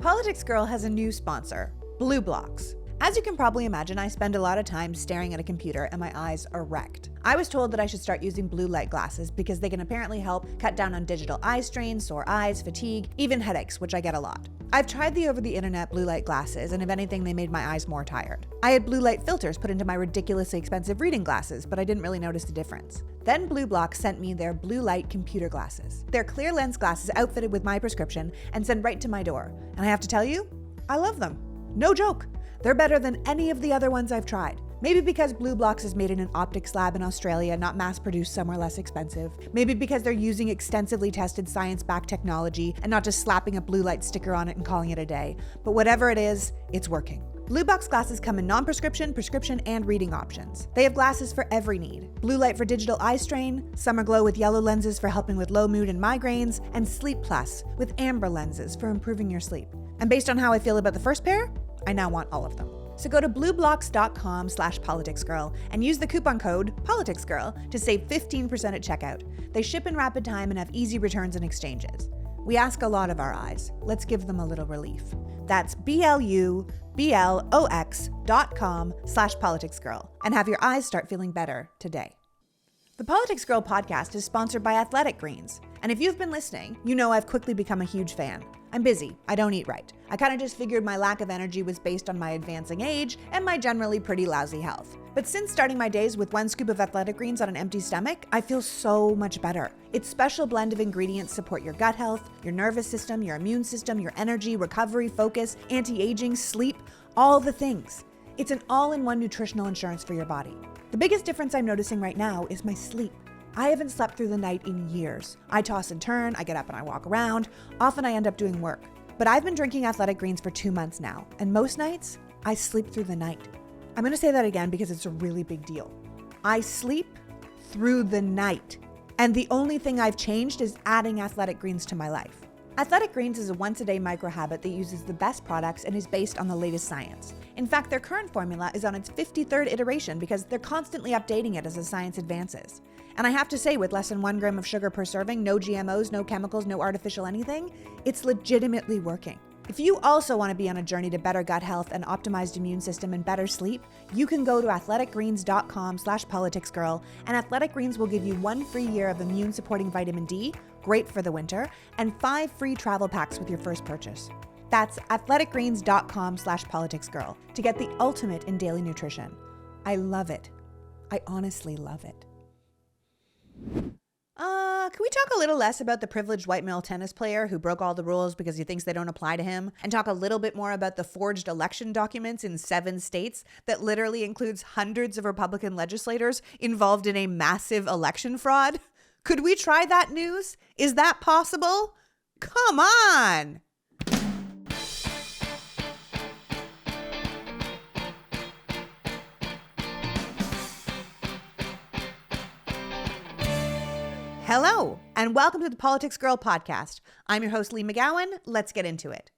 PoliticsGirl has a new sponsor, Blue Blocks. As you can probably imagine, I spend a lot of time staring at a computer and my eyes are wrecked. I was told that I should start using blue light glasses because they can apparently help cut down on digital eye strain, sore eyes, fatigue, even headaches, which I get a lot. I've tried the over-the-internet blue light glasses, and if anything, they made my eyes more tired. I had blue light filters put into my ridiculously expensive reading glasses, but I didn't really notice the difference. Then Blue Block sent me their blue light computer glasses. They're clear lens glasses outfitted with my prescription and sent right to my door. And I have to tell you, I love them. No joke. They're better than any of the other ones I've tried. Maybe because Blue Blocks is made in an optics lab in Australia, not mass-produced somewhere less expensive. Maybe because they're using extensively tested science-backed technology and not just slapping a blue light sticker on it and calling it a day. But whatever it is, it's working. Blue Box glasses come in non-prescription, prescription, and reading options. They have glasses for every need. Blue light for digital eye strain, Summer Glow with yellow lenses for helping with low mood and migraines, and Sleep Plus with amber lenses for improving your sleep. And based on how I feel about the first pair, I now want all of them. So go to blueblocks.com/politicsgirl and use the coupon code PoliticsGirl to save 15% at checkout. They ship in rapid time and have easy returns and exchanges. We ask a lot of our eyes. Let's give them a little relief. That's BLUBLOX.com/politicsgirl and have your eyes start feeling better today. The PoliticsGirl podcast is sponsored by Athletic Greens. And if you've been listening, you know I've quickly become a huge fan. I'm busy. I don't eat right. I kind of just figured my lack of energy was based on my advancing age and my generally pretty lousy health. But since starting my days with 1 scoop of Athletic Greens on an empty stomach, I feel so much better. Its special blend of ingredients support your gut health, your nervous system, your immune system, your energy, recovery, focus, anti-aging, sleep, all the things. It's an all-in-one nutritional insurance for your body. The biggest difference I'm noticing right now is my sleep. I haven't slept through the night in years. I toss and turn, I get up and I walk around. Often I end up doing work. But I've been drinking Athletic Greens for 2 months now, and most nights, I sleep through the night. I'm gonna say that again because it's a really big deal. I sleep through the night. And the only thing I've changed is adding Athletic Greens to my life. Athletic Greens is a once-a-day micro-habit that uses the best products and is based on the latest science. In fact, their current formula is on its 53rd iteration because they're constantly updating it as the science advances. And I have to say, with less than 1 gram of sugar per serving, no GMOs, no chemicals, no artificial anything, it's legitimately working. If you also want to be on a journey to better gut health, an optimized immune system, and better sleep, you can go to athleticgreens.com/politicsgirl, and Athletic Greens will give you 1 free year of immune-supporting vitamin D, great for the winter, and 5 free travel packs with your first purchase. That's athleticgreens.com/politicsgirl to get the ultimate in daily nutrition. I love it. I honestly love it. Can we talk a little less about the privileged white male tennis player who broke all the rules because he thinks they don't apply to him, and talk a little bit more about the forged election documents in 7 states that literally includes hundreds of Republican legislators involved in a massive election fraud? Could we try that news? Is that possible? Come on! Hello, and welcome to the PoliticsGirl podcast. I'm your host, Lee McGowan. Let's get into it.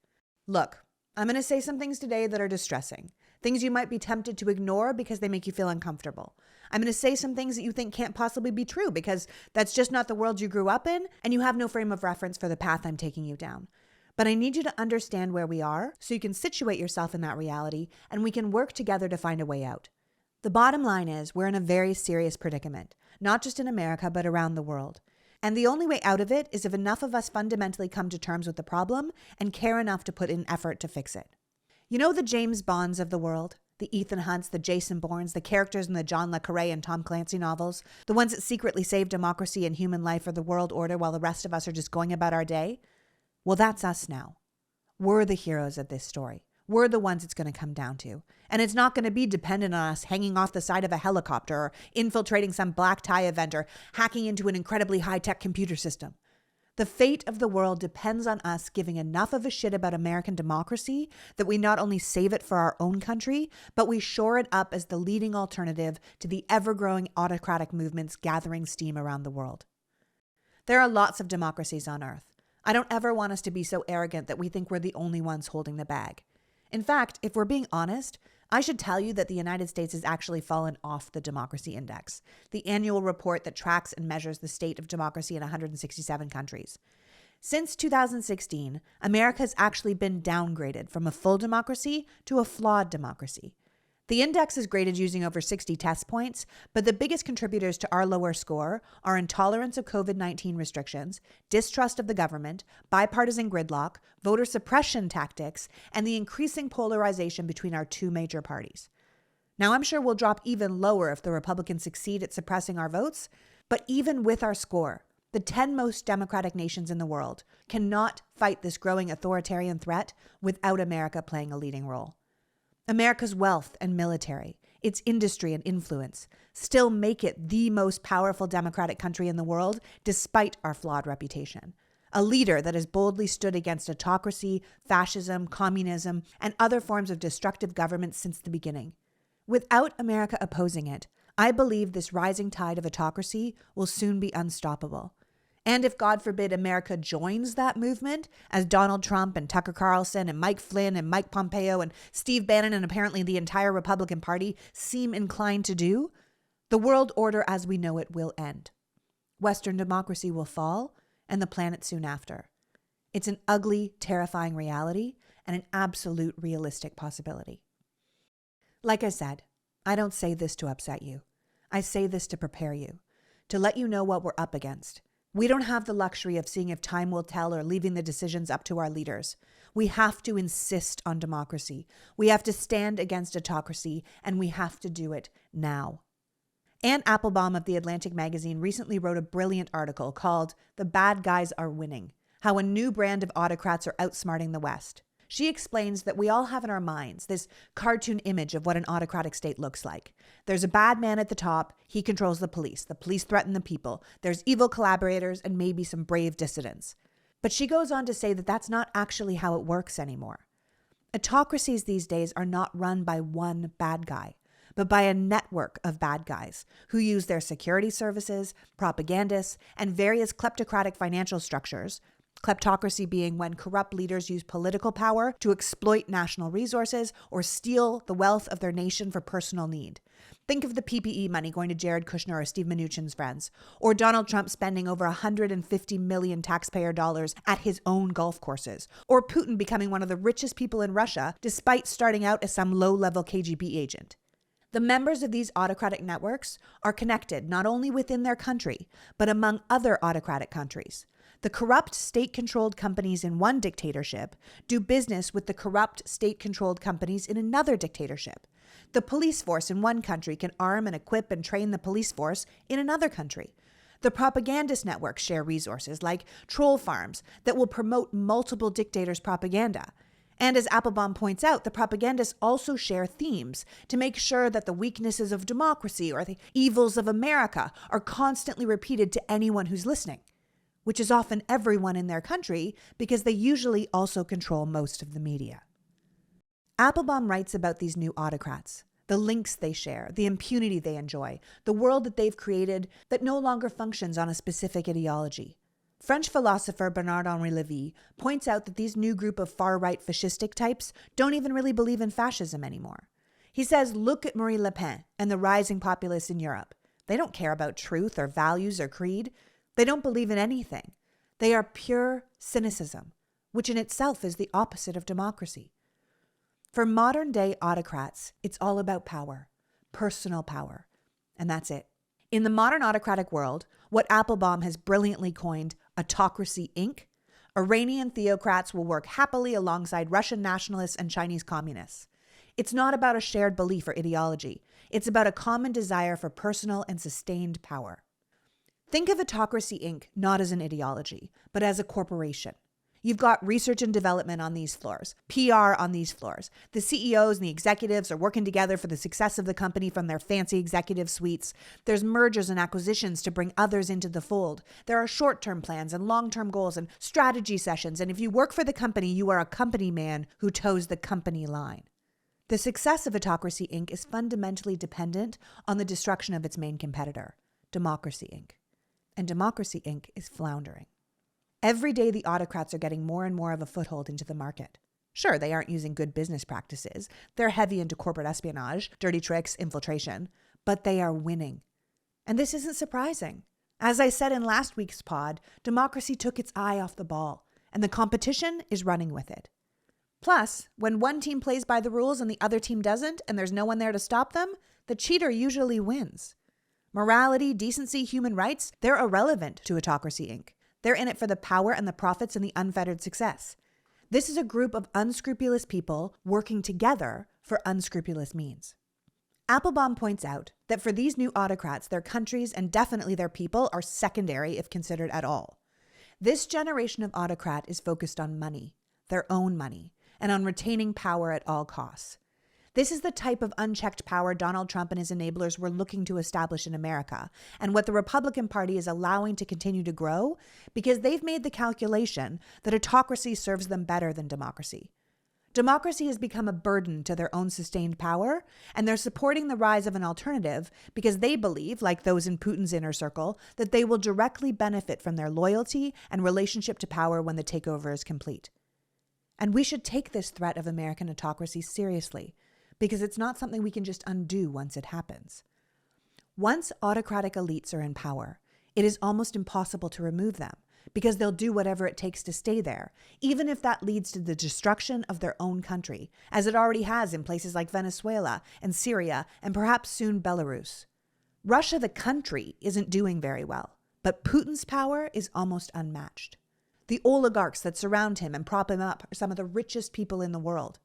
Look, I'm going to say some things today that are distressing. Things you might be tempted to ignore because they make you feel uncomfortable. I'm going to say some things that you think can't possibly be true because that's just not the world you grew up in, and you have no frame of reference for the path I'm taking you down. But I need you to understand where we are so you can situate yourself in that reality, and we can work together to find a way out. The bottom line is we're in a very serious predicament, not just in America, but around the world. And the only way out of it is if enough of us fundamentally come to terms with the problem and care enough to put in effort to fix it. You know the James Bonds of the world? The Ethan Hunts, the Jason Bournes, the characters in the John le Carré and Tom Clancy novels? The ones that secretly save democracy and human life or the world order while the rest of us are just going about our day? Well, that's us now. We're the heroes of this story. We're the ones it's going to come down to. And it's not going to be dependent on us hanging off the side of a helicopter or infiltrating some black tie event or hacking into an incredibly high-tech computer system. The fate of the world depends on us giving enough of a shit about American democracy that we not only save it for our own country, but we shore it up as the leading alternative to the ever-growing autocratic movements gathering steam around the world. There are lots of democracies on Earth. I don't ever want us to be so arrogant that we think we're the only ones holding the bag. In fact, if we're being honest, I should tell you that the United States has actually fallen off the Democracy Index, the annual report that tracks and measures the state of democracy in 167 countries. Since 2016, America has actually been downgraded from a full democracy to a flawed democracy. The index is graded using over 60 test points, but the biggest contributors to our lower score are intolerance of COVID-19 restrictions, distrust of the government, bipartisan gridlock, voter suppression tactics, and the increasing polarization between our two major parties. Now, I'm sure we'll drop even lower if the Republicans succeed at suppressing our votes, but even with our score, the 10 most democratic nations in the world cannot fight this growing authoritarian threat without America playing a leading role. America's wealth and military, its industry and influence, still make it the most powerful democratic country in the world, despite our flawed reputation. A leader that has boldly stood against autocracy, fascism, communism, and other forms of destructive government since the beginning. Without America opposing it, I believe this rising tide of autocracy will soon be unstoppable. And if, God forbid, America joins that movement, as Donald Trump and Tucker Carlson and Mike Flynn and Mike Pompeo and Steve Bannon and apparently the entire Republican Party seem inclined to do, the world order as we know it will end. Western democracy will fall, and the planet soon after. It's an ugly, terrifying reality and an absolute realistic possibility. Like I said, I don't say this to upset you. I say this to prepare you, to let you know what we're up against. We don't have the luxury of seeing if time will tell or leaving the decisions up to our leaders. We have to insist on democracy. We have to stand against autocracy, and we have to do it now. Anne Applebaum of The Atlantic magazine recently wrote a brilliant article called "The Bad Guys Are Winning: How a New Brand of Autocrats Are Outsmarting the West." She explains that we all have in our minds this cartoon image of what an autocratic state looks like. There's a bad man at the top. He controls the police. The police threaten the people. There's evil collaborators and maybe some brave dissidents. But she goes on to say that that's not actually how it works anymore. Autocracies these days are not run by one bad guy, but by a network of bad guys who use their security services, propagandists, and various kleptocratic financial structures. Kleptocracy being when corrupt leaders use political power to exploit national resources or steal the wealth of their nation for personal need. Think of the PPE money going to Jared Kushner or Steve Mnuchin's friends, or Donald Trump spending over $150 million taxpayer dollars at his own golf courses, or Putin becoming one of the richest people in Russia despite starting out as some low-level KGB agent. The members of these autocratic networks are connected not only within their country, but among other autocratic countries. The corrupt state-controlled companies in one dictatorship do business with the corrupt state-controlled companies in another dictatorship. The police force in one country can arm and equip and train the police force in another country. The propagandist networks share resources like troll farms that will promote multiple dictators' propaganda. And as Applebaum points out, the propagandists also share themes to make sure that the weaknesses of democracy or the evils of America are constantly repeated to anyone who's listening, which is often everyone in their country because they usually also control most of the media. Applebaum writes about these new autocrats, the links they share, the impunity they enjoy, the world that they've created that no longer functions on a specific ideology. French philosopher Bernard-Henri Lévy points out that these new group of far-right fascistic types don't even really believe in fascism anymore. He says, look at Marine Le Pen and the rising populists in Europe. They don't care about truth or values or creed. They don't believe in anything. They are pure cynicism, which in itself is the opposite of democracy. For modern-day autocrats, it's all about power, personal power, and that's it. In the modern autocratic world, what Applebaum has brilliantly coined Autocracy, Inc., Iranian theocrats will work happily alongside Russian nationalists and Chinese communists. It's not about a shared belief or ideology. It's about a common desire for personal and sustained power. Think of Autocracy, Inc. not as an ideology, but as a corporation. You've got research and development on these floors, PR on these floors. The CEOs and the executives are working together for the success of the company from their fancy executive suites. There's mergers and acquisitions to bring others into the fold. There are short-term plans and long-term goals and strategy sessions. And if you work for the company, you are a company man who toes the company line. The success of Autocracy, Inc. is fundamentally dependent on the destruction of its main competitor, Democracy, Inc. And Democracy, Inc. is floundering. Every day, the autocrats are getting more and more of a foothold into the market. Sure, they aren't using good business practices. They're heavy into corporate espionage, dirty tricks, infiltration, but they are winning. And this isn't surprising. As I said in last week's pod, democracy took its eye off the ball, and the competition is running with it. Plus, when one team plays by the rules and the other team doesn't, and there's no one there to stop them, the cheater usually wins. Morality, decency, human rights, they're irrelevant to Autocracy Inc. They're in it for the power and the profits and the unfettered success. This is a group of unscrupulous people working together for unscrupulous means. Applebaum points out that for these new autocrats, their countries and definitely their people are secondary if considered at all. This generation of autocrat is focused on money, their own money, and on retaining power at all costs. This is the type of unchecked power Donald Trump and his enablers were looking to establish in America, and what the Republican Party is allowing to continue to grow because they've made the calculation that autocracy serves them better than democracy. Democracy has become a burden to their own sustained power, and they're supporting the rise of an alternative because they believe, like those in Putin's inner circle, that they will directly benefit from their loyalty and relationship to power when the takeover is complete. And we should take this threat of American autocracy seriously, because it's not something we can just undo once it happens. Once autocratic elites are in power, it is almost impossible to remove them, because they'll do whatever it takes to stay there, even if that leads to the destruction of their own country, as it already has in places like Venezuela and Syria and perhaps soon Belarus. Russia, the country, isn't doing very well, but Putin's power is almost unmatched. The oligarchs that surround him and prop him up are some of the richest people in the world.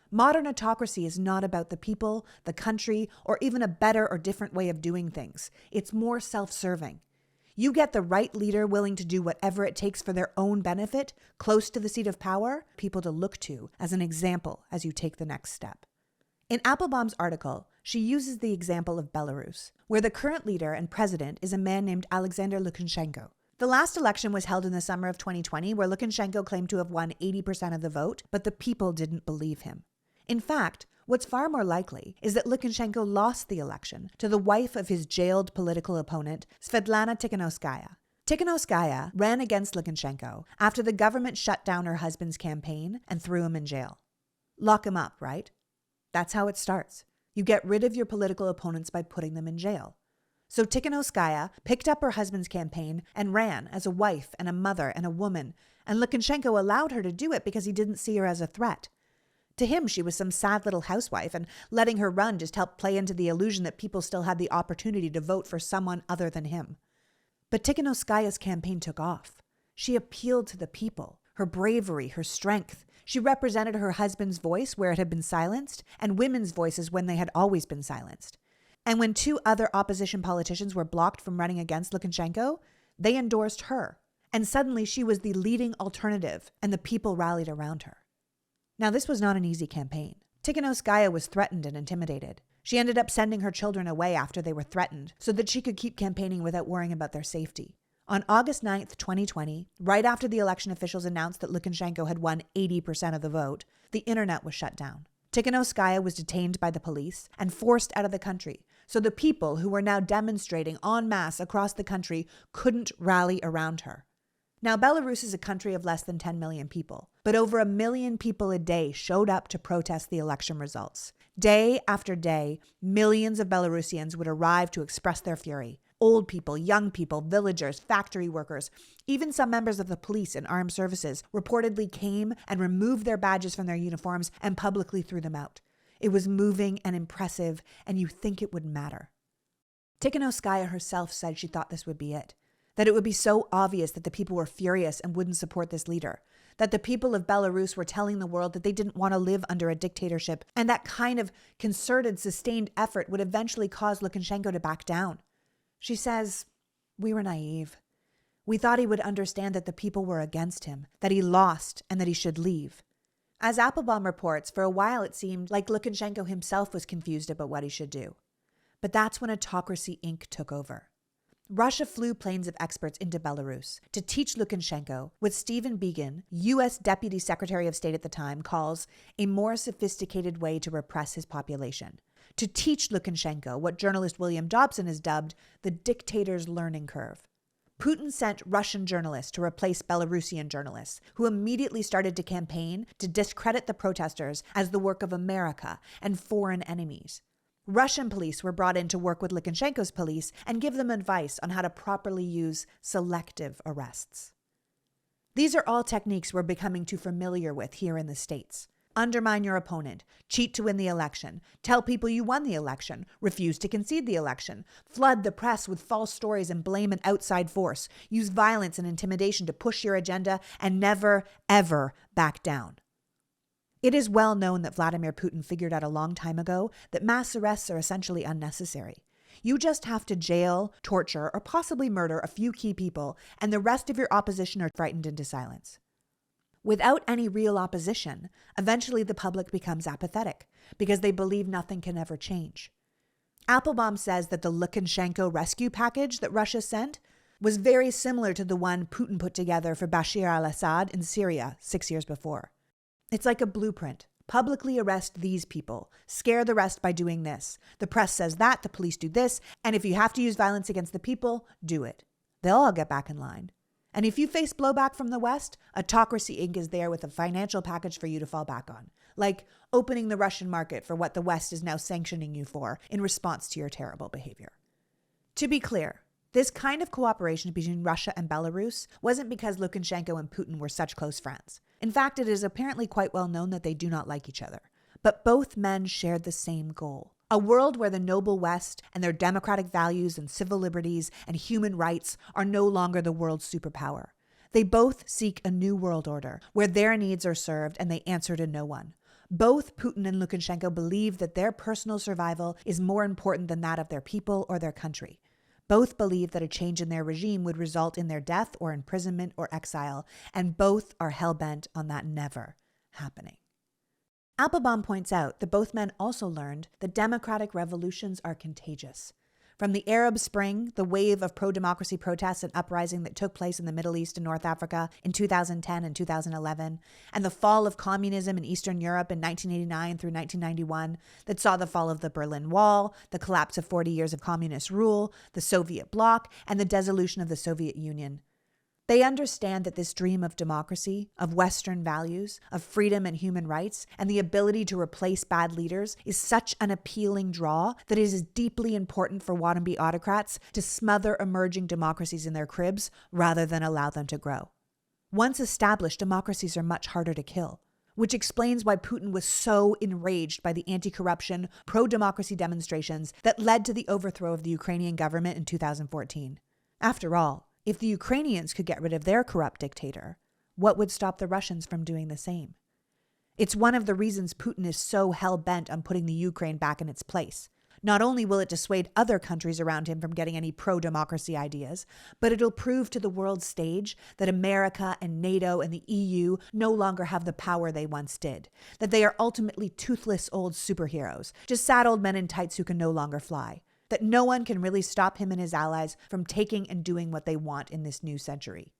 Modern autocracy is not about the people, the country, or even a better or different way of doing things. It's more self-serving. You get the right leader willing to do whatever it takes for their own benefit, close to the seat of power, people to look to as an example as you take the next step. In Applebaum's article, she uses the example of Belarus, where the current leader and president is a man named Alexander Lukashenko. The last election was held in the summer of 2020, where Lukashenko claimed to have won 80% of the vote, but the people didn't believe him. In fact, what's far more likely is that Lukashenko lost the election to the wife of his jailed political opponent, Svetlana Tikhanovskaya. Tikhanovskaya ran against Lukashenko after the government shut down her husband's campaign and threw him in jail. Lock him up, right? That's how it starts. You get rid of your political opponents by putting them in jail. So Tikhanovskaya picked up her husband's campaign and ran as a wife and a mother and a woman, and Lukashenko allowed her to do it because he didn't see her as a threat. To him, she was some sad little housewife, and letting her run just helped play into the illusion that people still had the opportunity to vote for someone other than him. But Tikhanovskaya's campaign took off. She appealed to the people, her bravery, her strength. She represented her husband's voice where it had been silenced, and women's voices when they had always been silenced. And when two other opposition politicians were blocked from running against Lukashenko, they endorsed her. And suddenly she was the leading alternative, and the people rallied around her. Now, this was not an easy campaign. Tikhanovskaya was threatened and intimidated. She ended up sending her children away after they were threatened so that she could keep campaigning without worrying about their safety. On August 9th, 2020, right after the election officials announced that Lukashenko had won 80% of the vote, the internet was shut down. Tikhanovskaya was detained by the police and forced out of the country, so the people who were now demonstrating en masse across the country couldn't rally around her. Now, Belarus is a country of less than 10 million people, but over 1 million people a day showed up to protest the election results. Day after day, millions of Belarusians would arrive to express their fury. Old people, young people, villagers, factory workers, even some members of the police and armed services reportedly came and removed their badges from their uniforms and publicly threw them out. It was moving and impressive, and you think it would matter. Tikhanovskaya herself said she thought this would be it. That it would be so obvious that the people were furious and wouldn't support this leader, that the people of Belarus were telling the world that they didn't want to live under a dictatorship, and that kind of concerted, sustained effort would eventually cause Lukashenko to back down. She says, "We were naive. We thought he would understand that the people were against him, that he lost, and that he should leave." As Applebaum reports, for a while it seemed like Lukashenko himself was confused about what he should do. But that's when Autocracy Inc. took over. Russia flew planes of experts into Belarus to teach Lukashenko what Stephen Biegun, U.S. Deputy Secretary of State at the time, calls a more sophisticated way to repress his population. To teach Lukashenko what journalist William Dobson has dubbed the dictator's learning curve. Putin sent Russian journalists to replace Belarusian journalists, who immediately started to campaign to discredit the protesters as the work of America and foreign enemies. Russian police were brought in to work with Lukashenko's police and give them advice on how to properly use selective arrests. These are all techniques we're becoming too familiar with here in the States. Undermine your opponent, cheat to win the election, tell people you won the election, refuse to concede the election, flood the press with false stories and blame an outside force, use violence and intimidation to push your agenda, and never, ever back down. It is well known that Vladimir Putin figured out a long time ago that mass arrests are essentially unnecessary. You just have to jail, torture, or possibly murder a few key people, and the rest of your opposition are frightened into silence. Without any real opposition, eventually the public becomes apathetic because they believe nothing can ever change. Applebaum says that the Lukashenko rescue package that Russia sent was very similar to the one Putin put together for Bashar al-Assad in Syria 6 years before. It's like a blueprint. Publicly arrest these people. Scare the rest by doing this. The press says that, the police do this, and if you have to use violence against the people, do it. They'll all get back in line. And if you face blowback from the West, Autocracy Inc. is there with a financial package for you to fall back on, like opening the Russian market for what the West is now sanctioning you for in response to your terrible behavior. To be clear, this kind of cooperation between Russia and Belarus wasn't because Lukashenko and Putin were such close friends. In fact, it is apparently quite well known that they do not like each other. But both men shared the same goal. A world where the noble West and their democratic values and civil liberties and human rights are no longer the world's superpower. They both seek a new world order where their needs are served and they answer to no one. Both Putin and Lukashenko believe that their personal survival is more important than that of their people or their country. Both believe that a change in their regime would result in their death or imprisonment or exile, and both are hell-bent on that never happening. Applebaum points out that both men also learned that democratic revolutions are contagious. From the Arab Spring, the wave of pro-democracy protests and uprising that took place in the Middle East and North Africa in 2010 and 2011, and the fall of communism in Eastern Europe in 1989 through 1991 that saw the fall of the Berlin Wall, the collapse of 40 years of communist rule, the Soviet bloc, and the dissolution of the Soviet Union. They understand that this dream of democracy, of Western values, of freedom and human rights, and the ability to replace bad leaders is such an appealing draw that it is deeply important for wannabe autocrats to smother emerging democracies in their cribs rather than allow them to grow. Once established, democracies are much harder to kill, which explains why Putin was so enraged by the anti-corruption, pro-democracy demonstrations that led to the overthrow of the Ukrainian government in 2014. After all, if the Ukrainians could get rid of their corrupt dictator, what would stop the Russians from doing the same? It's one of the reasons Putin is so hell-bent on putting the Ukraine back in its place. Not only will it dissuade other countries around him from getting any pro-democracy ideas, but it'll prove to the world stage that America and NATO and the EU no longer have the power they once did, that they are ultimately toothless old superheroes, just sad old men in tights who can no longer fly. That no one can really stop him and his allies from taking and doing what they want in this new century.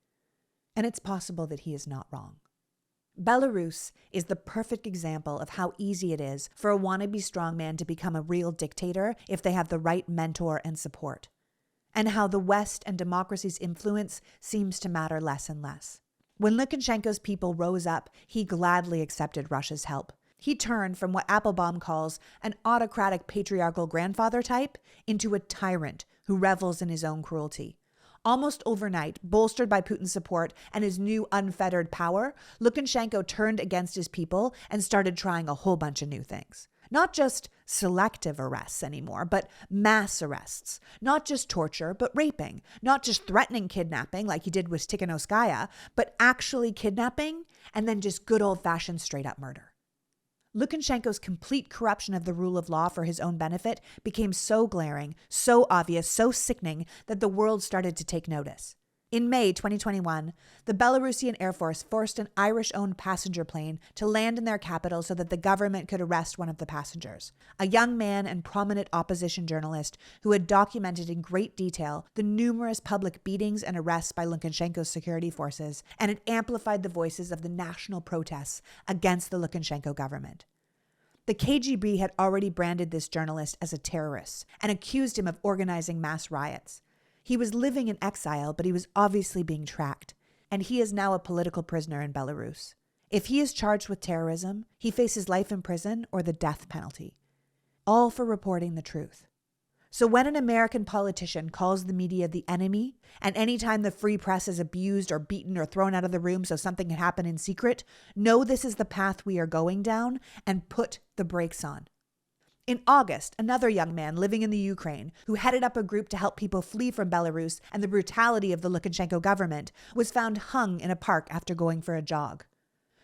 And it's possible that he is not wrong. Belarus is the perfect example of how easy it is for a wannabe strongman to become a real dictator if they have the right mentor and support, and how the West and democracy's influence seems to matter less and less. When Lukashenko's people rose up, he gladly accepted Russia's help. He turned from what Applebaum calls an autocratic patriarchal grandfather type into a tyrant who revels in his own cruelty. Almost overnight, bolstered by Putin's support and his new unfettered power, Lukashenko turned against his people and started trying a whole bunch of new things. Not just selective arrests anymore, but mass arrests. Not just torture, but raping. Not just threatening kidnapping like he did with Tikhanovskaya, but actually kidnapping and then just good old-fashioned straight-up murder. Lukashenko's complete corruption of the rule of law for his own benefit became so glaring, so obvious, so sickening that the world started to take notice. In May 2021, the Belarusian Air Force forced an Irish-owned passenger plane to land in their capital so that the government could arrest one of the passengers, a young man and prominent opposition journalist who had documented in great detail the numerous public beatings and arrests by Lukashenko's security forces, and it amplified the voices of the national protests against the Lukashenko government. The KGB had already branded this journalist as a terrorist and accused him of organizing mass riots. He was living in exile, but he was obviously being tracked, and he is now a political prisoner in Belarus. If he is charged with terrorism, he faces life in prison or the death penalty. all for reporting the truth. So when an American politician calls the media the enemy, and anytime the free press is abused or beaten or thrown out of the room so something can happen in secret, know this is the path we are going down and put the brakes on. In August, another young man living in the Ukraine, who headed up a group to help people flee from Belarus and the brutality of the Lukashenko government, was found hung in a park after going for a jog.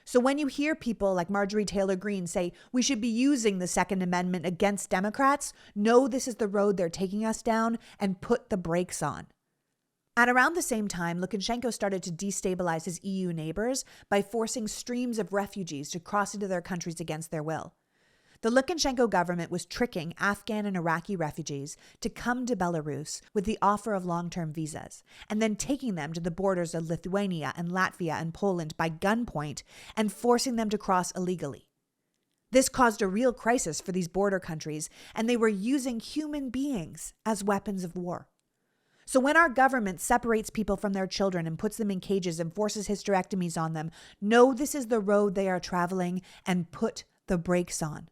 So when you hear people like Marjorie Taylor Greene say we should be using the Second Amendment against Democrats, know this is the road they're taking us down and put the brakes on. At around the same time, Lukashenko started to destabilize his EU neighbors by forcing streams of refugees to cross into their countries against their will. The Lukashenko government was tricking Afghan and Iraqi refugees to come to Belarus with the offer of long-term visas, and then taking them to the borders of Lithuania and Latvia and Poland by gunpoint and forcing them to cross illegally. This caused a real crisis for these border countries, and they were using human beings as weapons of war. So when our government separates people from their children and puts them in cages and forces hysterectomies on them, know this is the road they are traveling and put the brakes on.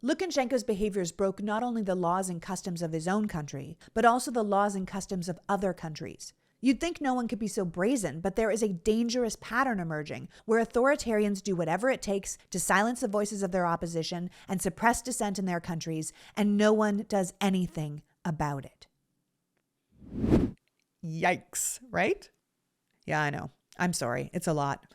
Lukashenko's behaviors broke not only the laws and customs of his own country, but also the laws and customs of other countries. You'd think no one could be so brazen, but there is a dangerous pattern emerging where authoritarians do whatever it takes to silence the voices of their opposition and suppress dissent in their countries, and no one does anything about it. Yikes, right? Yeah, I know. I'm sorry. It's a lot.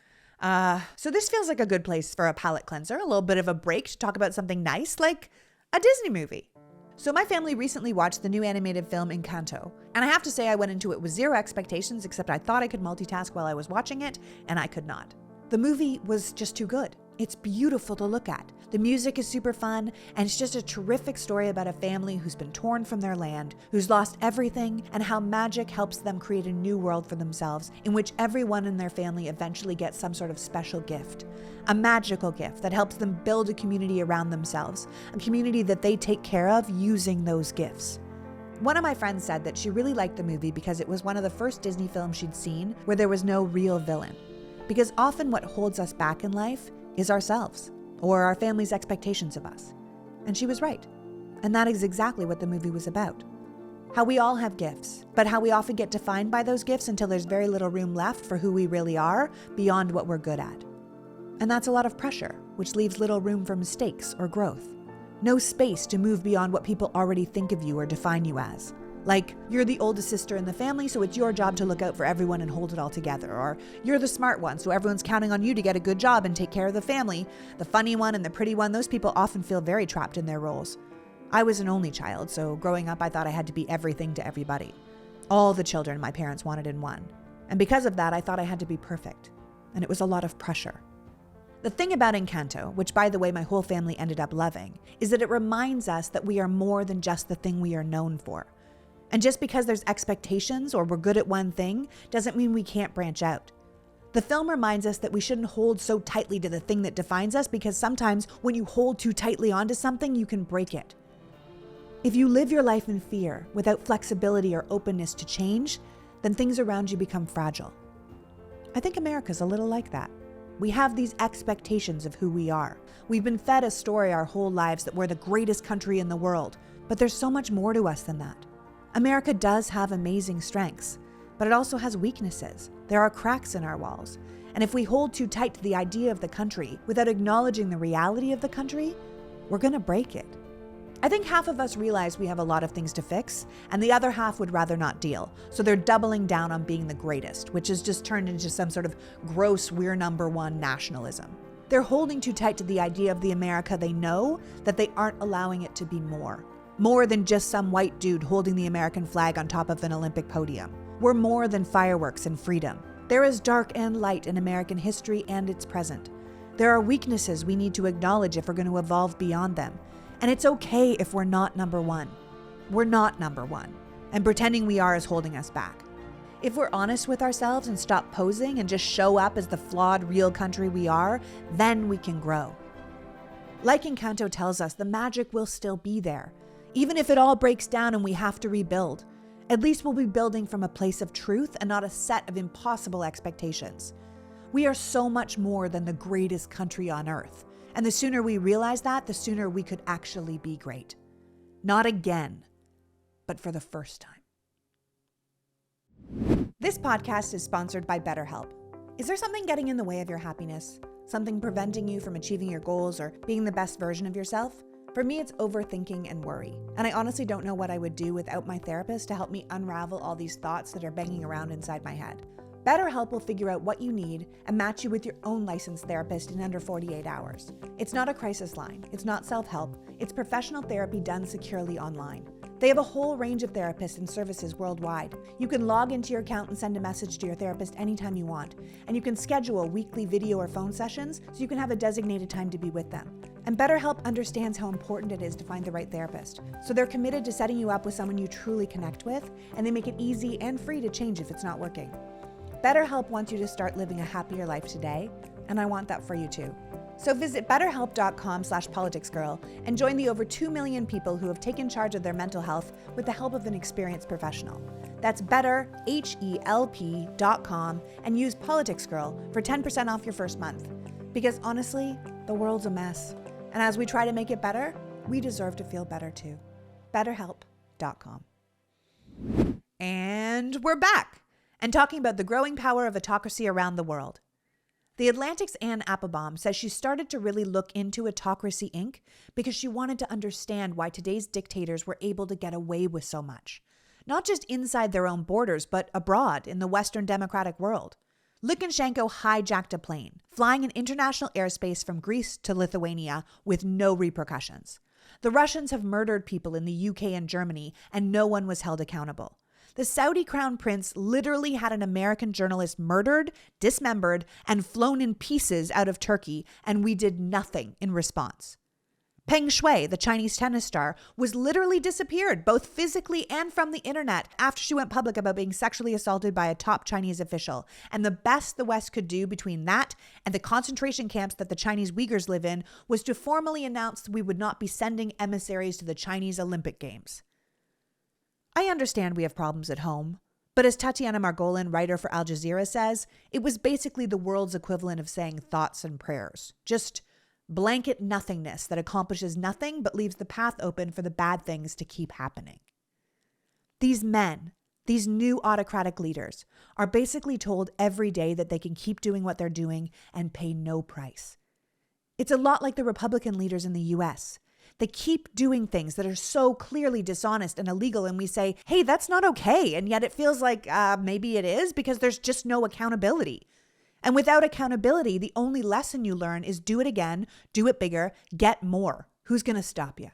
So this feels like a good place for a palate cleanser, a little bit of a break to talk about something nice, like a Disney movie. So my family recently watched the new animated film Encanto, and I have to say I went into it with zero expectations, except I thought I could multitask while I was watching it, and I could not. The movie was just too good. It's beautiful to look at. The music is super fun, and it's just a terrific story about a family who's been torn from their land, who's lost everything, and how magic helps them create a new world for themselves in which everyone in their family eventually gets some sort of special gift. A magical gift that helps them build a community around themselves, a community that they take care of using those gifts. One of my friends said that she really liked the movie because it was one of the first Disney films she'd seen where there was no real villain. Because often what holds us back in life is ourselves, or our family's expectations of us. And she was right. And that is exactly what the movie was about. How we all have gifts, but how we often get defined by those gifts until there's very little room left for who we really are beyond what we're good at. And that's a lot of pressure, which leaves little room for mistakes or growth. No space to move beyond what people already think of you or define you as. Like, you're the oldest sister in the family, so it's your job to look out for everyone and hold it all together. Or you're the smart one, so everyone's counting on you to get a good job and take care of the family. The funny one and the pretty one, those people often feel very trapped in their roles. I was an only child, so growing up I thought I had to be everything to everybody. All the children my parents wanted in one. And because of that, I thought I had to be perfect. And it was a lot of pressure. The thing about Encanto, which by the way my whole family ended up loving, is that it reminds us that we are more than just the thing we are known for. And just because there's expectations or we're good at one thing doesn't mean we can't branch out. The film reminds us that we shouldn't hold so tightly to the thing that defines us, because sometimes when you hold too tightly onto something, you can break it. If you live your life in fear without flexibility or openness to change, then things around you become fragile. I think America's a little like that. We have these expectations of who we are. We've been fed a story our whole lives that we're the greatest country in the world, but there's so much more to us than that. America does have amazing strengths, but it also has weaknesses. There are cracks in our walls. And if we hold too tight to the idea of the country without acknowledging the reality of the country, we're going to break it. I think half of us realize we have a lot of things to fix, and the other half would rather not deal. So they're doubling down on being the greatest, which has just turned into some sort of gross we're number one nationalism. They're holding too tight to the idea of the America they know that they aren't allowing it to be more. More than just some white dude holding the American flag on top of an Olympic podium. We're more than fireworks and freedom. There is dark and light in American history and its present. There are weaknesses we need to acknowledge if we're going to evolve beyond them. And it's okay if we're not number one. We're not number one. And pretending we are is holding us back. If we're honest with ourselves and stop posing and just show up as the flawed, real country we are, then we can grow. Like Encanto tells us, the magic will still be there. Even if it all breaks down and we have to rebuild, at least we'll be building from a place of truth and not a set of impossible expectations. We are so much more than the greatest country on earth, And the sooner we realize that, the sooner we could actually be great. Not again, but for the first time. This podcast is sponsored by BetterHelp. Is there something getting in the way of your happiness? Something preventing you from achieving your goals or being the best version of yourself? For me, it's overthinking and worry. And I honestly don't know what I would do without my therapist to help me unravel all these thoughts that are banging around inside my head. BetterHelp will figure out what you need and match you with your own licensed therapist in under 48 hours. It's not a crisis line. It's not self-help. It's professional therapy done securely online. They have a whole range of therapists and services worldwide. You can log into your account and send a message to your therapist anytime you want. And you can schedule weekly video or phone sessions so you can have a designated time to be with them. And BetterHelp understands how important it is to find the right therapist. So they're committed to setting you up with someone you truly connect with, and they make it easy and free to change if it's not working. BetterHelp wants you to start living a happier life today, and I want that for you too. So visit betterhelp.com/politicsgirl and join the over 2 million people who have taken charge of their mental health with the help of an experienced professional. That's betterhelp.com and use PoliticsGirl for 10% off your first month. Because honestly, the world's a mess. And as we try to make it better, we deserve to feel better too. betterhelp.com. And we're back and talking about the growing power of autocracy around the world. The Atlantic's Anne Applebaum says she started to really look into Autocracy, Inc. because she wanted to understand why today's dictators were able to get away with so much. Not just inside their own borders, but abroad in the Western democratic world. Lukashenko hijacked a plane, flying in international airspace from Greece to Lithuania with no repercussions. The Russians have murdered people in the UK and Germany, and no one was held accountable. The Saudi crown prince literally had an American journalist murdered, dismembered, and flown in pieces out of Turkey, and we did nothing in response. Peng Shuai, the Chinese tennis star, was literally disappeared, both physically and from the internet, after she went public about being sexually assaulted by a top Chinese official. And the best the West could do between that and the concentration camps that the Chinese Uyghurs live in was to formally announce we would not be sending emissaries to the Chinese Olympic Games. I understand we have problems at home, but as Tatiana Margolin, writer for Al Jazeera, says, it was basically the world's equivalent of saying thoughts and prayers. Just blanket nothingness that accomplishes nothing but leaves the path open for the bad things to keep happening. These men, these new autocratic leaders, are basically told every day that they can keep doing what they're doing and pay no price. It's a lot like the Republican leaders in the US. They keep doing things that are so clearly dishonest and illegal, and we say, hey, that's not okay. And yet it feels like maybe it is because there's just no accountability. And without accountability, the only lesson you learn is do it again, do it bigger, get more. Who's going to stop you?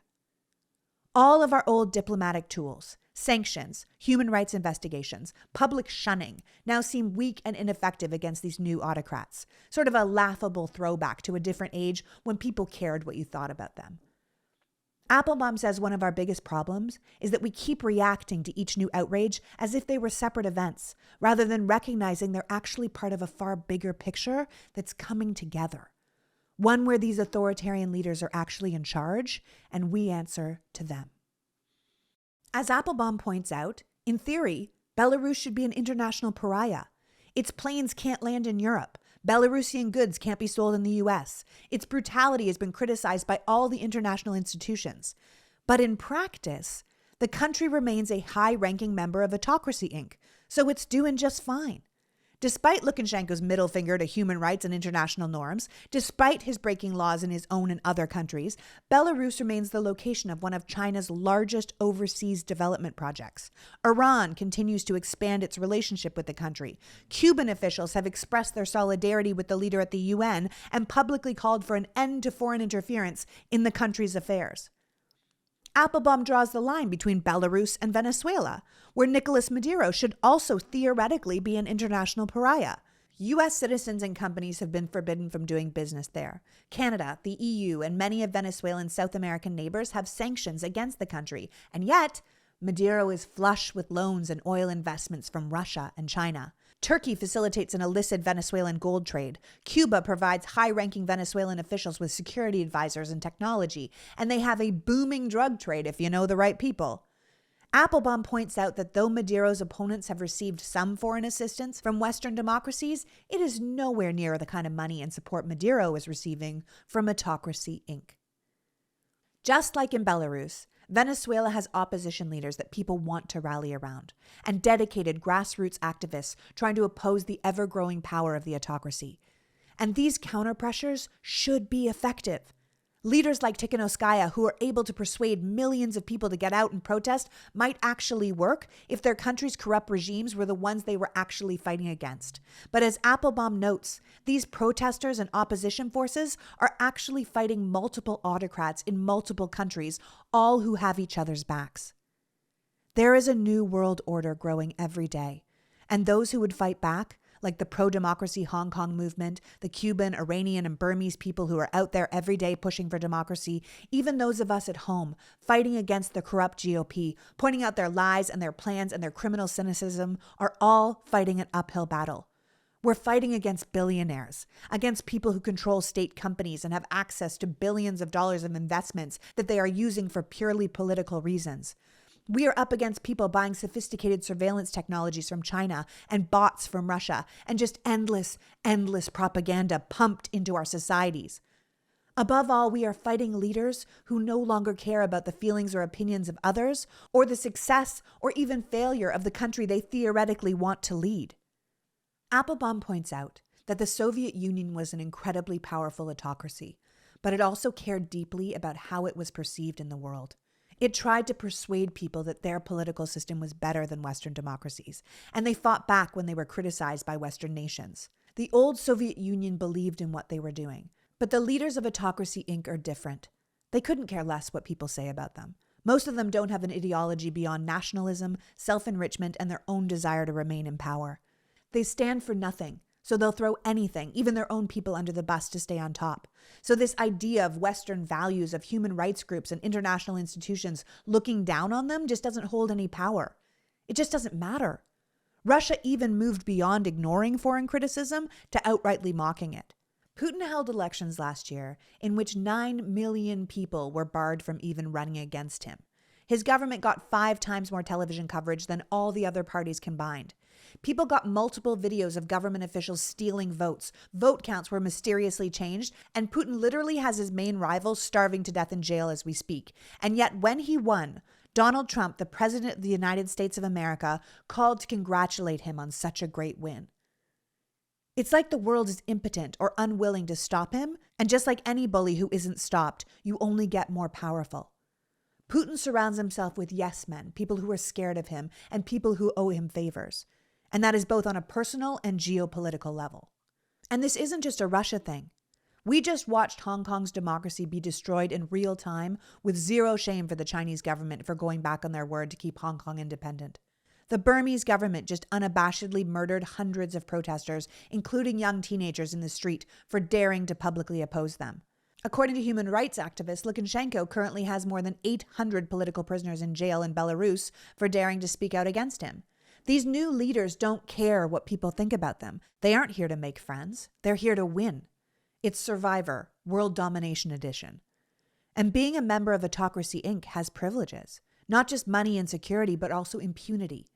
All of our old diplomatic tools, sanctions, human rights investigations, public shunning now seem weak and ineffective against these new autocrats. Sort of a laughable throwback to a different age when people cared what you thought about them. Applebaum says one of our biggest problems is that we keep reacting to each new outrage as if they were separate events, rather than recognizing they're actually part of a far bigger picture that's coming together. One where these authoritarian leaders are actually in charge, and we answer to them. As Applebaum points out, in theory, Belarus should be an international pariah. Its planes can't land in Europe. Belarusian goods can't be sold in the US. Its brutality has been criticized by all the international institutions. But in practice, the country remains a high-ranking member of Autocracy, Inc., so it's doing just fine. Despite Lukashenko's middle finger to human rights and international norms, despite his breaking laws in his own and other countries, Belarus remains the location of one of China's largest overseas development projects. Iran continues to expand its relationship with the country. Cuban officials have expressed their solidarity with the leader at the UN and publicly called for an end to foreign interference in the country's affairs. Applebaum draws the line between Belarus and Venezuela, where Nicolas Maduro should also theoretically be an international pariah. U.S. citizens and companies have been forbidden from doing business there. Canada, the EU, and many of Venezuela's South American neighbors have sanctions against the country, and yet Maduro is flush with loans and oil investments from Russia and China. Turkey facilitates an illicit Venezuelan gold trade. Cuba provides high-ranking Venezuelan officials with security advisors and technology, and they have a booming drug trade if you know the right people. Applebaum points out that though Maduro's opponents have received some foreign assistance from Western democracies, it is nowhere near the kind of money and support Maduro is receiving from Autocracy, Inc. Just like in Belarus, Venezuela has opposition leaders that people want to rally around, and dedicated grassroots activists trying to oppose the ever-growing power of the autocracy. And these counter-pressures should be effective. Leaders like Tikhanovskaya, who are able to persuade millions of people to get out and protest, might actually work if their country's corrupt regimes were the ones they were actually fighting against. But as Applebaum notes, these protesters and opposition forces are actually fighting multiple autocrats in multiple countries, all who have each other's backs. There is a new world order growing every day, and those who would fight back, like the pro-democracy Hong Kong movement, the Cuban, Iranian, and Burmese people who are out there every day pushing for democracy, even those of us at home fighting against the corrupt GOP, pointing out their lies and their plans and their criminal cynicism, are all fighting an uphill battle. We're fighting against billionaires, against people who control state companies and have access to billions of dollars of investments that they are using for purely political reasons. We are up against people buying sophisticated surveillance technologies from China and bots from Russia and just endless propaganda pumped into our societies. Above all, we are fighting leaders who no longer care about the feelings or opinions of others or the success or even failure of the country they theoretically want to lead. Applebaum points out that the Soviet Union was an incredibly powerful autocracy, but it also cared deeply about how it was perceived in the world. It tried to persuade people that their political system was better than Western democracies, and they fought back when they were criticized by Western nations. The old Soviet Union believed in what they were doing, but the leaders of Autocracy, Inc. are different. They couldn't care less what people say about them. Most of them don't have an ideology beyond nationalism, self-enrichment, and their own desire to remain in power. They stand for nothing, so they'll throw anything, even their own people, under the bus to stay on top. So this idea of Western values, of human rights groups and international institutions looking down on them just doesn't hold any power. It just doesn't matter. Russia even moved beyond ignoring foreign criticism to outrightly mocking it. Putin held elections last year in which 9 million people were barred from even running against him. His government got 5 times more television coverage than all the other parties combined. People got multiple videos of government officials stealing votes. Vote counts were mysteriously changed, and Putin literally has his main rival starving to death in jail as we speak. And yet when he won, Donald Trump, the president of the United States of America, called to congratulate him on such a great win. It's like the world is impotent or unwilling to stop him, and just like any bully who isn't stopped, you only get more powerful. Putin surrounds himself with yes men, people who are scared of him, and people who owe him favors. And that is both on a personal and geopolitical level. And this isn't just a Russia thing. We just watched Hong Kong's democracy be destroyed in real time with zero shame for the Chinese government for going back on their word to keep Hong Kong independent. The Burmese government just unabashedly murdered hundreds of protesters, including young teenagers in the street, for daring to publicly oppose them. According to human rights activist, Lukashenko currently has more than 800 political prisoners in jail in Belarus for daring to speak out against him. These new leaders don't care what people think about them. They aren't here to make friends. They're here to win. It's Survivor, World Domination Edition. And being a member of Autocracy, Inc. has privileges, not just money and security, but also impunity.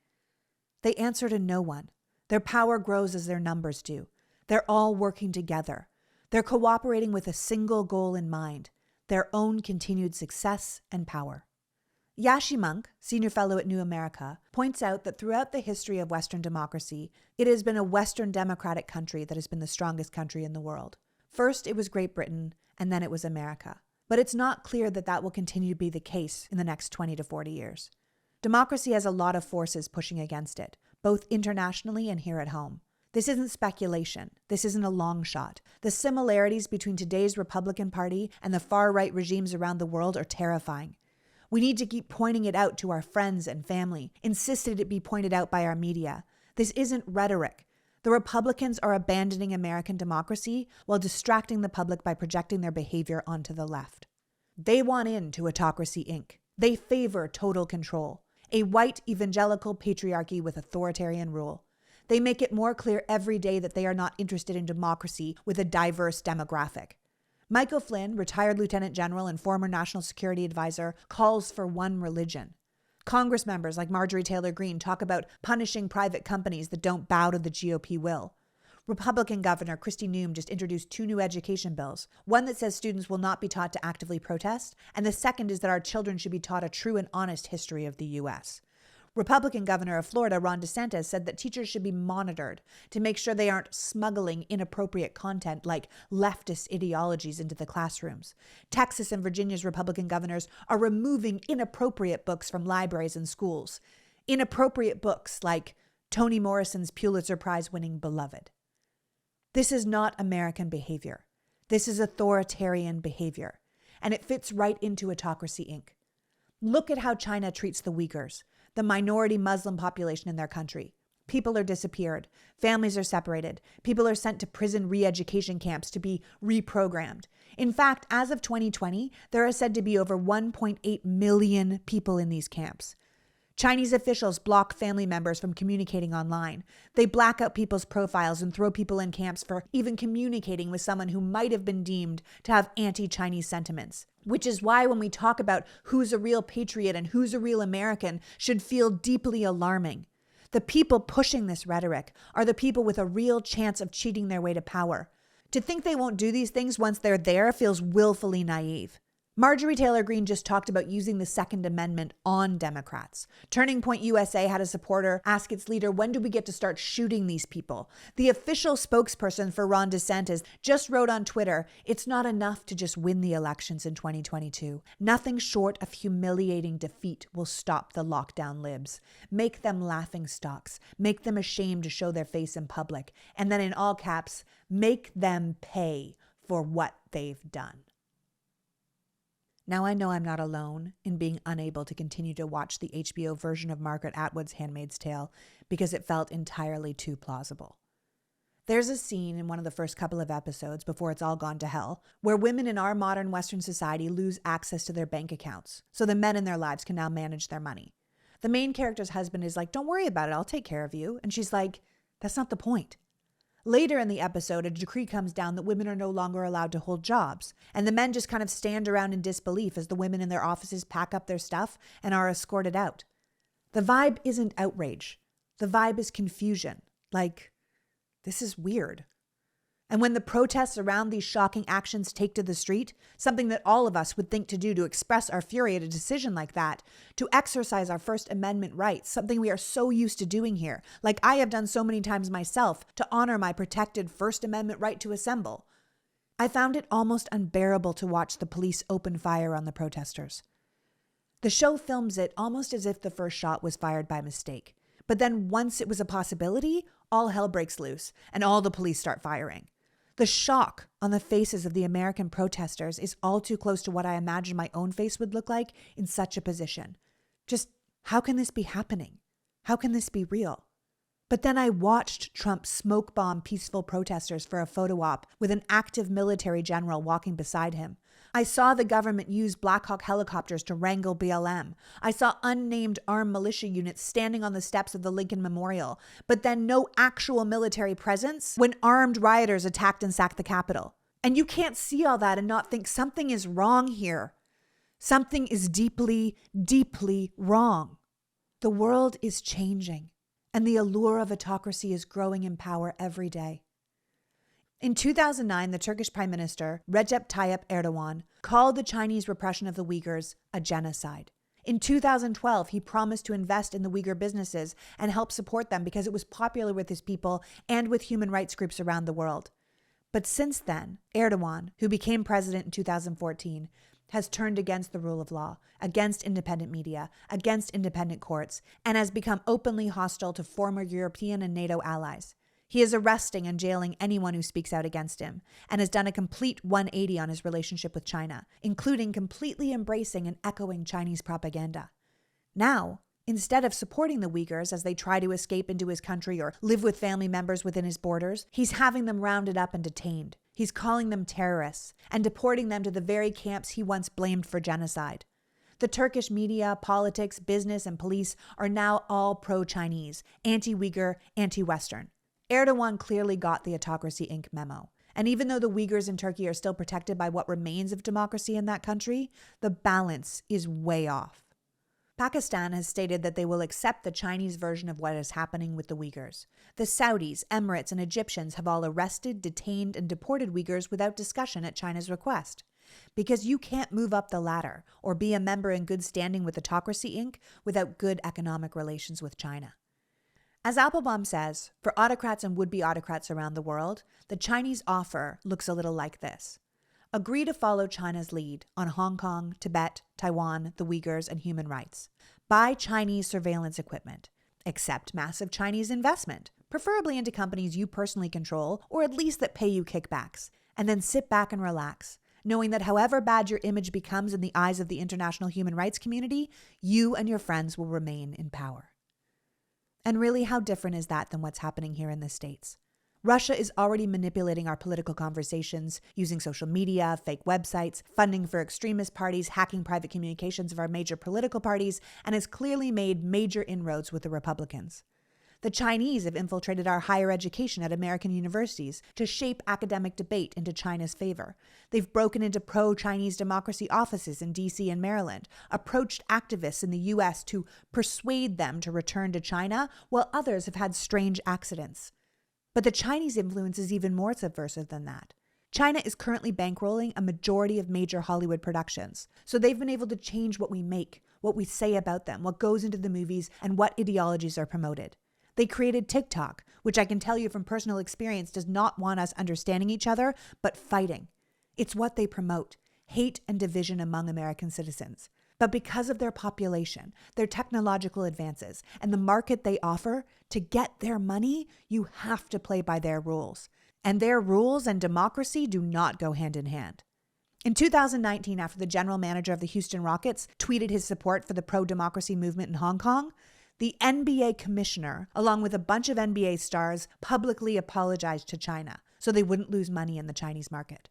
They answer to no one. Their power grows as their numbers do. They're all working together. They're cooperating with a single goal in mind, their own continued success and power. Yashi Monk, senior fellow at New America, points out that throughout the history of Western democracy, it has been a Western democratic country that has been the strongest country in the world. First, it was Great Britain, and then it was America. But it's not clear that that will continue to be the case in the next 20 to 40 years. Democracy has a lot of forces pushing against it, both internationally and here at home. This isn't speculation. This isn't a long shot. The similarities between today's Republican Party and the far-right regimes around the world are terrifying. We need to keep pointing it out to our friends and family, insisted it be pointed out by our media. This isn't rhetoric. The Republicans are abandoning American democracy while distracting the public by projecting their behavior onto the left. They want into Autocracy, Inc. They favor total control, a white evangelical patriarchy with authoritarian rule. They make it more clear every day that they are not interested in democracy with a diverse demographic. Michael Flynn, retired lieutenant general and former national security advisor, calls for one religion. Congress members like Marjorie Taylor Greene talk about punishing private companies that don't bow to the GOP will. Republican Governor Kristi Noem just introduced 2 new education bills. One that says students will not be taught to actively protest, and the second is that our children should be taught a true and honest history of the U.S. Republican Governor of Florida, Ron DeSantis, said that teachers should be monitored to make sure they aren't smuggling inappropriate content like leftist ideologies into the classrooms. Texas and Virginia's Republican governors are removing inappropriate books from libraries and schools. Inappropriate books like Toni Morrison's Pulitzer Prize-winning Beloved. This is not American behavior. This is authoritarian behavior, and it fits right into Autocracy, Inc. Look at how China treats the Uyghurs, the minority Muslim population in their country. People are disappeared. Families are separated. People are sent to prison re-education camps to be reprogrammed. In fact, as of 2020, there are said to be over 1.8 million people in these camps. Chinese officials block family members from communicating online. They black out people's profiles and throw people in camps for even communicating with someone who might have been deemed to have anti-Chinese sentiments. Which is why when we talk about who's a real patriot and who's a real American should feel deeply alarming. The people pushing this rhetoric are the people with a real chance of cheating their way to power. To think they won't do these things once they're there feels willfully naive. Marjorie Taylor Greene just talked about using the Second Amendment on Democrats. Turning Point USA had a supporter ask its leader, when do we get to start shooting these people? The official spokesperson for Ron DeSantis just wrote on Twitter, it's not enough to just win the elections in 2022. Nothing short of humiliating defeat will stop the lockdown libs. Make them laughing stocks. Make them ashamed to show their face in public. And then in all caps, make them pay for what they've done. Now I know I'm not alone in being unable to continue to watch the HBO version of Margaret Atwood's Handmaid's Tale because it felt entirely too plausible. There's a scene in one of the first couple of episodes before it's all gone to hell where women in our modern Western society lose access to their bank accounts so the men in their lives can now manage their money. The main character's husband is like, don't worry about it, I'll take care of you. And she's like, that's not the point. Later in the episode, a decree comes down that women are no longer allowed to hold jobs, and the men just kind of stand around in disbelief as the women in their offices pack up their stuff and are escorted out. The vibe isn't outrage. The vibe is confusion. Like, this is weird. And when the protests around these shocking actions take to the street, something that all of us would think to do to express our fury at a decision like that, to exercise our First Amendment rights, something we are so used to doing here, like I have done so many times myself to honor my protected First Amendment right to assemble, I found it almost unbearable to watch the police open fire on the protesters. The show films it almost as if the first shot was fired by mistake. But then once it was a possibility, all hell breaks loose and all the police start firing. The shock on the faces of the American protesters is all too close to what I imagine my own face would look like in such a position. Just, how can this be happening? How can this be real? But then I watched Trump smoke bomb peaceful protesters for a photo op with an active military general walking beside him. I saw the government use Black Hawk helicopters to wrangle BLM. I saw unnamed armed militia units standing on the steps of the Lincoln Memorial, but then no actual military presence when armed rioters attacked and sacked the Capitol. And you can't see all that and not think something is wrong here. Something is deeply, deeply wrong. The world is changing, and the allure of autocracy is growing in power every day. In 2009, the Turkish Prime Minister, Recep Tayyip Erdogan, called the Chinese repression of the Uyghurs a genocide. In 2012, he promised to invest in the Uyghur businesses and help support them because it was popular with his people and with human rights groups around the world. But since then, Erdogan, who became president in 2014, has turned against the rule of law, against independent media, against independent courts, and has become openly hostile to former European and NATO allies. He is arresting and jailing anyone who speaks out against him, and has done a complete 180 on his relationship with China, including completely embracing and echoing Chinese propaganda. Now, instead of supporting the Uyghurs as they try to escape into his country or live with family members within his borders, he's having them rounded up and detained. He's calling them terrorists and deporting them to the very camps he once blamed for genocide. The Turkish media, politics, business, and police are now all pro-Chinese, anti-Uyghur, anti-Western. Erdogan clearly got the Autocracy Inc. memo. And even though the Uyghurs in Turkey are still protected by what remains of democracy in that country, the balance is way off. Pakistan has stated that they will accept the Chinese version of what is happening with the Uyghurs. The Saudis, Emirates, and Egyptians have all arrested, detained, and deported Uyghurs without discussion at China's request. Because you can't move up the ladder or be a member in good standing with Autocracy Inc. without good economic relations with China. As Applebaum says, for autocrats and would-be autocrats around the world, the Chinese offer looks a little like this. Agree to follow China's lead on Hong Kong, Tibet, Taiwan, the Uyghurs, and human rights. Buy Chinese surveillance equipment. Accept massive Chinese investment, preferably into companies you personally control or at least that pay you kickbacks. And then sit back and relax, knowing that however bad your image becomes in the eyes of the international human rights community, you and your friends will remain in power. And really, how different is that than what's happening here in the States? Russia is already manipulating our political conversations, using social media, fake websites, funding for extremist parties, hacking private communications of our major political parties, and has clearly made major inroads with the Republicans. The Chinese have infiltrated our higher education at American universities to shape academic debate into China's favor. They've broken into pro-Chinese democracy offices in D.C. and Maryland, approached activists in the U.S. to persuade them to return to China, while others have had strange accidents. But the Chinese influence is even more subversive than that. China is currently bankrolling a majority of major Hollywood productions, so they've been able to change what we make, what we say about them, what goes into the movies, and what ideologies are promoted. They created TikTok, which I can tell you from personal experience does not want us understanding each other, but fighting. It's what they promote, hate and division among American citizens. But because of their population, their technological advances, and the market they offer, to get their money, you have to play by their rules. And their rules and democracy do not go hand in hand. In 2019, after the general manager of the Houston Rockets tweeted his support for the pro-democracy movement in Hong Kong, the NBA commissioner, along with a bunch of NBA stars, publicly apologized to China so they wouldn't lose money in the Chinese market.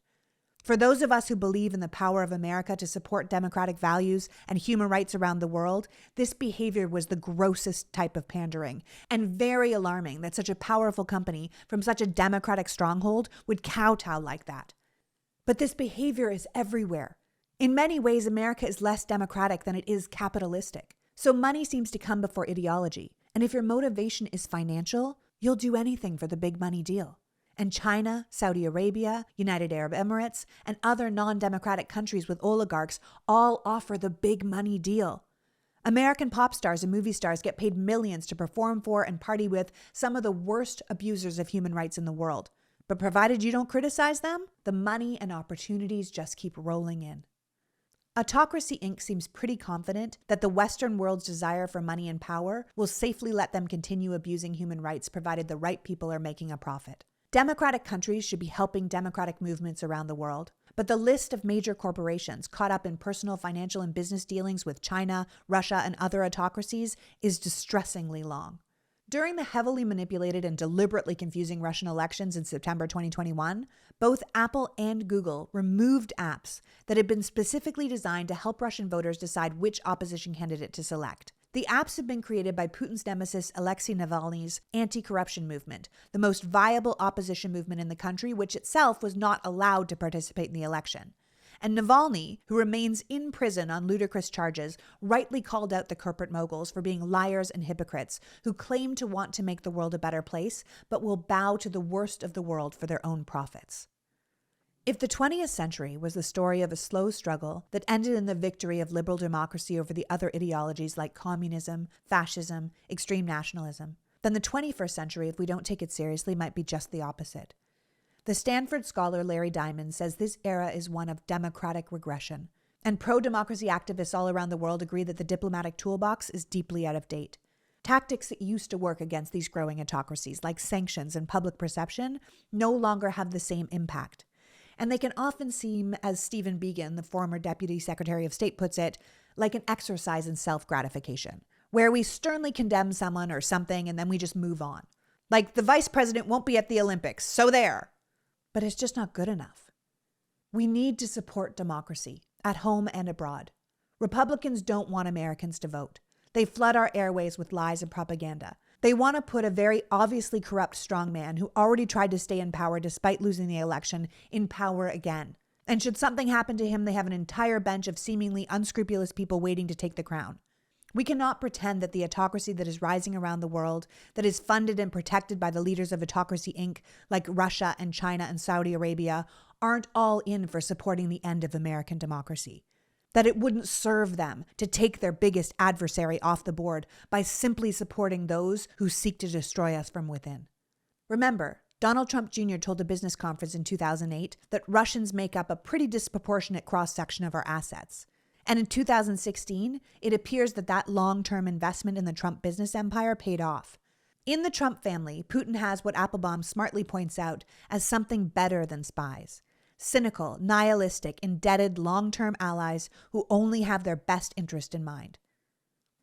For those of us who believe in the power of America to support democratic values and human rights around the world, this behavior was the grossest type of pandering, and very alarming that such a powerful company from such a democratic stronghold would kowtow like that. But this behavior is everywhere. In many ways, America is less democratic than it is capitalistic. So money seems to come before ideology. And if your motivation is financial, you'll do anything for the big money deal. And China, Saudi Arabia, United Arab Emirates, and other non-democratic countries with oligarchs all offer the big money deal. American pop stars and movie stars get paid millions to perform for and party with some of the worst abusers of human rights in the world. But provided you don't criticize them, the money and opportunities just keep rolling in. Autocracy Inc. seems pretty confident that the Western world's desire for money and power will safely let them continue abusing human rights provided the right people are making a profit. Democratic countries should be helping democratic movements around the world, but the list of major corporations caught up in personal financial and business dealings with China, Russia, and other autocracies is distressingly long. During the heavily manipulated and deliberately confusing Russian elections in September 2021, both Apple and Google removed apps that had been specifically designed to help Russian voters decide which opposition candidate to select. The apps have been created by Putin's nemesis Alexei Navalny's anti-corruption movement, the most viable opposition movement in the country, which itself was not allowed to participate in the election. And Navalny, who remains in prison on ludicrous charges, rightly called out the corporate moguls for being liars and hypocrites who claim to want to make the world a better place, but will bow to the worst of the world for their own profits. If the 20th century was the story of a slow struggle that ended in the victory of liberal democracy over the other ideologies like communism, fascism, extreme nationalism, then the 21st century, if we don't take it seriously, might be just the opposite. The Stanford scholar Larry Diamond says this era is one of democratic regression, and pro-democracy activists all around the world agree that the diplomatic toolbox is deeply out of date. Tactics that used to work against these growing autocracies, like sanctions and public perception, no longer have the same impact. And they can often seem, as Stephen Biegun, the former Deputy Secretary of State, puts it, like an exercise in self-gratification, where we sternly condemn someone or something and then we just move on. Like, the vice president won't be at the Olympics, so there. But it's just not good enough. We need to support democracy, at home and abroad. Republicans don't want Americans to vote. They flood our airways with lies and propaganda. They want to put a very obviously corrupt strongman who already tried to stay in power despite losing the election in power again. And should something happen to him, they have an entire bench of seemingly unscrupulous people waiting to take the crown. We cannot pretend that the autocracy that is rising around the world, that is funded and protected by the leaders of Autocracy Inc., like Russia and China and Saudi Arabia, aren't all in for supporting the end of American democracy. That it wouldn't serve them to take their biggest adversary off the board by simply supporting those who seek to destroy us from within. Remember, Donald Trump Jr. told a business conference in 2008 that Russians make up a pretty disproportionate cross-section of our assets. And in 2016, it appears that that long-term investment in the Trump business empire paid off. In the Trump family, Putin has what Applebaum smartly points out as something better than spies. Cynical, nihilistic, indebted long-term allies who only have their best interest in mind.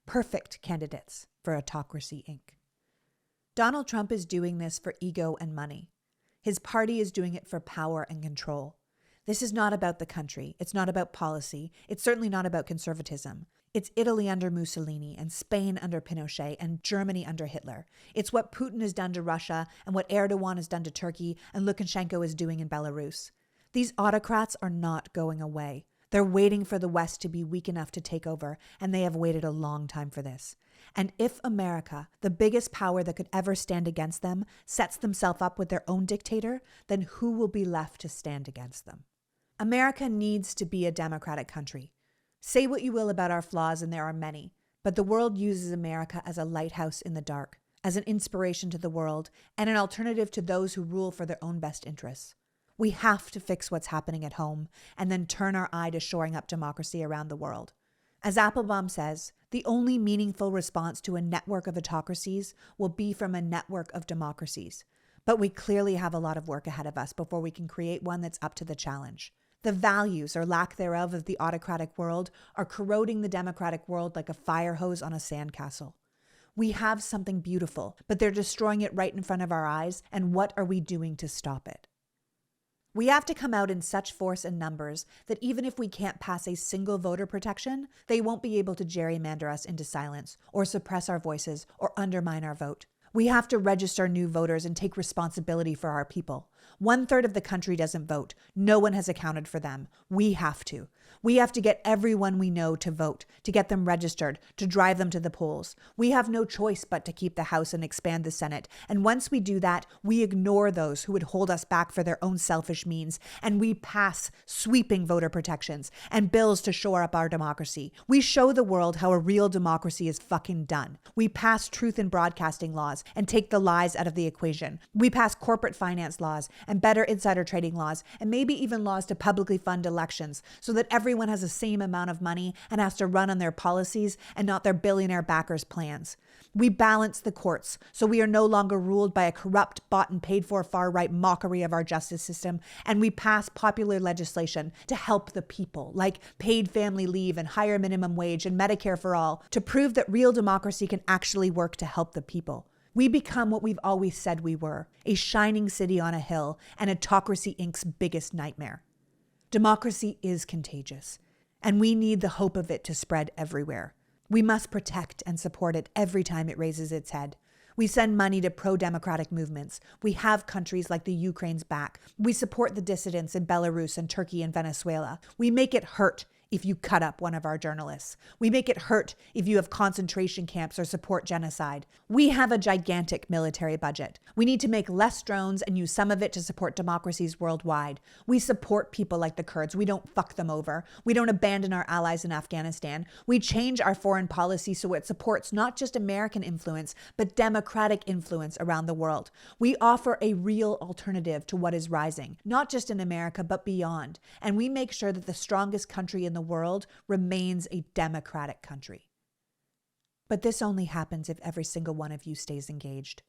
Perfect candidates for Autocracy Inc. Donald Trump is doing this for ego and money. His party is doing it for power and control. This is not about the country. It's not about policy. It's certainly not about conservatism. It's Italy under Mussolini and Spain under Pinochet and Germany under Hitler. It's what Putin has done to Russia and what Erdogan has done to Turkey and Lukashenko is doing in Belarus. These autocrats are not going away. They're waiting for the West to be weak enough to take over, and they have waited a long time for this. And if America, the biggest power that could ever stand against them, sets themselves up with their own dictator, then who will be left to stand against them? America needs to be a democratic country. Say what you will about our flaws, and there are many, but the world uses America as a lighthouse in the dark, as an inspiration to the world, and an alternative to those who rule for their own best interests. We have to fix what's happening at home and then turn our eye to shoring up democracy around the world. As Applebaum says, the only meaningful response to a network of autocracies will be from a network of democracies. But we clearly have a lot of work ahead of us before we can create one that's up to the challenge. The values or lack thereof of the autocratic world are corroding the democratic world like a fire hose on a sandcastle. We have something beautiful, but they're destroying it right in front of our eyes, and what are we doing to stop it? We have to come out in such force and numbers that even if we can't pass a single voter protection, they won't be able to gerrymander us into silence or suppress our voices or undermine our vote. We have to register new voters and take responsibility for our people. 1/3 of the country doesn't vote. No one has accounted for them. We have to. We have to get everyone we know to vote, to get them registered, to drive them to the polls. We have no choice but to keep the House and expand the Senate. And once we do that, we ignore those who would hold us back for their own selfish means, and we pass sweeping voter protections and bills to shore up our democracy. We show the world how a real democracy is fucking done. We pass truth in broadcasting laws and take the lies out of the equation. We pass corporate finance laws and better insider trading laws, and maybe even laws to publicly fund elections so that everyone has the same amount of money and has to run on their policies and not their billionaire backers' plans. We balance the courts so we are no longer ruled by a corrupt, bought and paid for far-right mockery of our justice system, and we pass popular legislation to help the people, like paid family leave and higher minimum wage and Medicare for all, to prove that real democracy can actually work to help the people. We become what we've always said we were, a shining city on a hill and Autocracy Inc.'s biggest nightmare. Democracy is contagious, and we need the hope of it to spread everywhere. We must protect and support it every time it raises its head. We send money to pro-democratic movements. We have countries like the Ukraine's back. We support the dissidents in Belarus and Turkey and Venezuela. We make it hurt if you cut up one of our journalists. We make it hurt if you have concentration camps or support genocide. We have a gigantic military budget. We need to make less drones and use some of it to support democracies worldwide. We support people like the Kurds. We don't fuck them over. We don't abandon our allies in Afghanistan. We change our foreign policy so it supports not just American influence, but democratic influence around the world. We offer a real alternative to what is rising, not just in America, but beyond. And we make sure that the strongest country in the world remains a democratic country. But this only happens if every single one of you stays engaged.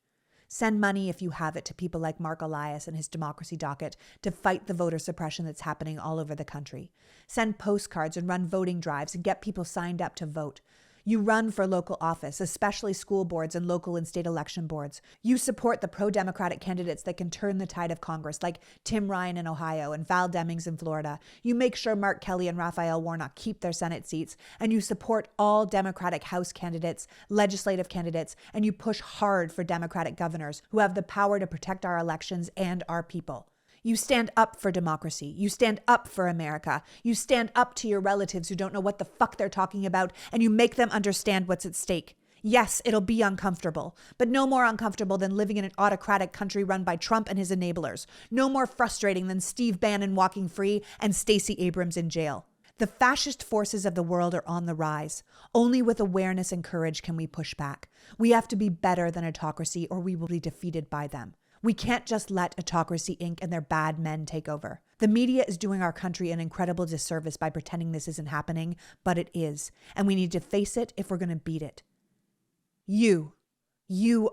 Send money, if you have it, to people like Mark Elias and his Democracy Docket to fight the voter suppression that's happening all over the country. Send postcards and run voting drives and get people signed up to vote. You run for local office, especially school boards and local and state election boards. You support the pro-democratic candidates that can turn the tide of Congress, like Tim Ryan in Ohio and Val Demings in Florida. You make sure Mark Kelly and Raphael Warnock keep their Senate seats, and you support all Democratic House candidates, legislative candidates, and you push hard for Democratic governors who have the power to protect our elections and our people. You stand up for democracy. You stand up for America. You stand up to your relatives who don't know what the fuck they're talking about, and you make them understand what's at stake. Yes, it'll be uncomfortable, but no more uncomfortable than living in an autocratic country run by Trump and his enablers. No more frustrating than Steve Bannon walking free and Stacey Abrams in jail. The fascist forces of the world are on the rise. Only with awareness and courage can we push back. We have to be better than autocracy, or we will be defeated by them. We can't just let Autocracy Inc. and their bad men take over. The media is doing our country an incredible disservice by pretending this isn't happening, but it is, and we need to face it if we're going to beat it. You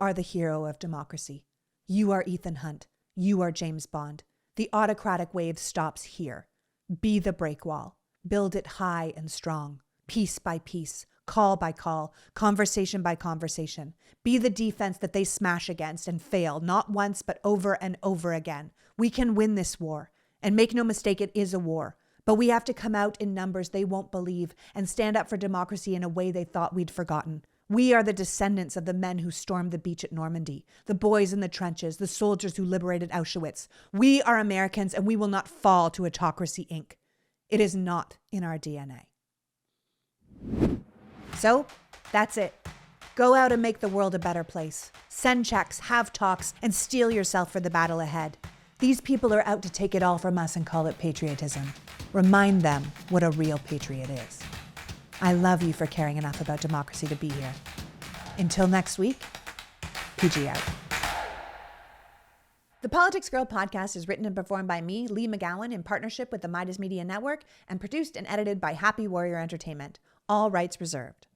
are the hero of democracy. You are Ethan Hunt. You are James Bond. The autocratic wave stops here. Be the break wall. Build it high and strong, piece by piece, call by call, conversation by conversation. Be the defense that they smash against and fail, not once, but over and over again. We can win this war. And make no mistake, it is a war. But we have to come out in numbers they won't believe and stand up for democracy in a way they thought we'd forgotten. We are the descendants of the men who stormed the beach at Normandy, the boys in the trenches, the soldiers who liberated Auschwitz. We are Americans, and we will not fall to Autocracy Inc. It is not in our DNA. So, that's it. Go out and make the world a better place. Send checks, have talks, and steel yourself for the battle ahead. These people are out to take it all from us and call it patriotism. Remind them what a real patriot is. I love you for caring enough about democracy to be here. Until next week, PG out. The Politics Girl podcast is written and performed by me, Lee McGowan, in partnership with the Meidas Media Network, and produced and edited by Happy Warrior Entertainment. All rights reserved.